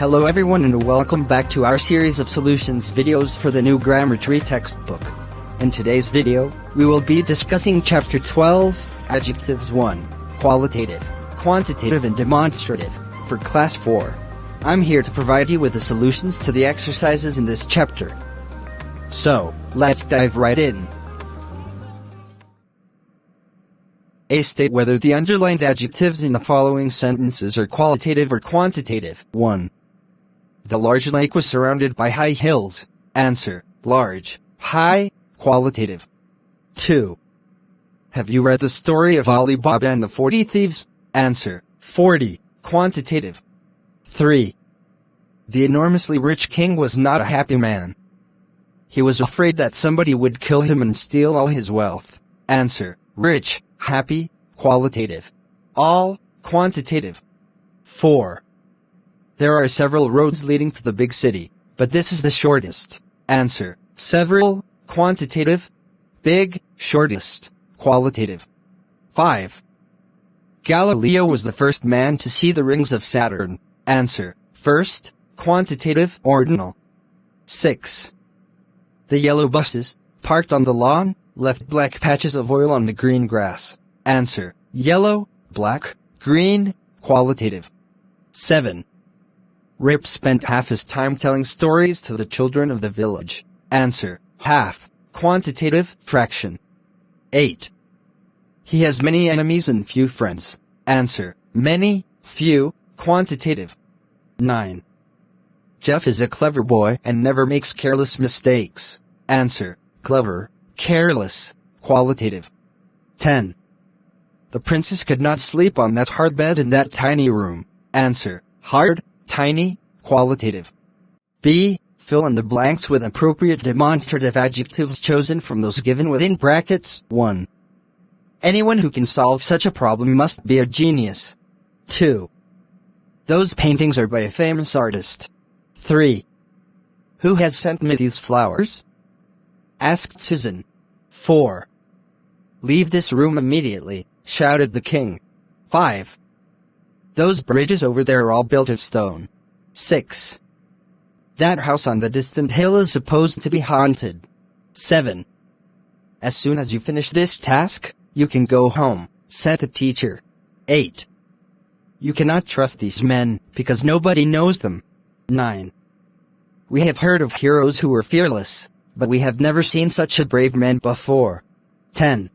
Hello everyone and welcome back to our series of solutions videos for the new grammar tree textbook. In today's video, we will be discussing chapter 12, Adjectives 1, Qualitative, Quantitative and Demonstrative, for class 4. I'm here to provide you with the solutions to the exercises in this chapter. So, let's dive right in. A. State whether the underlined adjectives in the following sentences are qualitative or quantitative. 1. The large lake was surrounded by high hills. Answer: large, high, qualitative. 2. Have you read the story of Ali Baba and the 40 Thieves? Answer: 40, quantitative. 3. The enormously rich king was not a happy man. He was afraid that somebody would kill him and steal all his wealth. Answer: rich, happy, qualitative. All, quantitative. 4. There are several roads leading to the big city, but this is the shortest. Answer: several, quantitative. Big, shortest, qualitative. 5. Galileo was the first man to see the rings of Saturn. Answer: first, quantitative, ordinal. 6. The yellow buses, parked on the lawn, left black patches of oil on the green grass. Answer: yellow, black, green, qualitative. 7. Rip spent half his time telling stories to the children of the village. Answer: half, quantitative, fraction. 8. He has many enemies and few friends. Answer: many, few, quantitative. 9. Jeff is a clever boy and never makes careless mistakes. Answer: clever, careless, qualitative. 10. The princess could not sleep on that hard bed in that tiny room. Answer: hard, tiny, qualitative. B. Fill in the blanks with appropriate demonstrative adjectives chosen from those given within brackets. 1. Anyone who can solve such a problem must be a genius. 2. Those paintings are by a famous artist. 3. Who has sent me these flowers? Asked Susan. 4. Leave this room immediately, shouted the king. 5. Those bridges over there are all built of stone. 6. That house on the distant hill is supposed to be haunted. 7. As soon as you finish this task, you can go home, said the teacher. 8. You cannot trust these men, because nobody knows them. 9. We have heard of heroes who were fearless, but we have never seen such a brave man before. 10.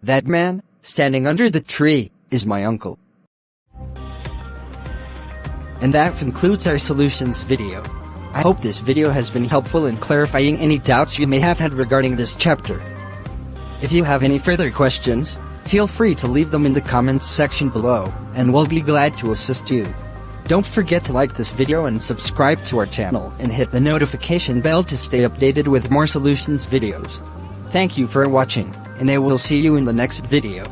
That man, standing under the tree, is my uncle. And that concludes our solutions video. I hope this video has been helpful in clarifying any doubts you may have had regarding this chapter. If you have any further questions, feel free to leave them in the comments section below, and we'll be glad to assist you. Don't forget to like this video and subscribe to our channel and hit the notification bell to stay updated with more solutions videos. Thank you for watching, and I will see you in the next video.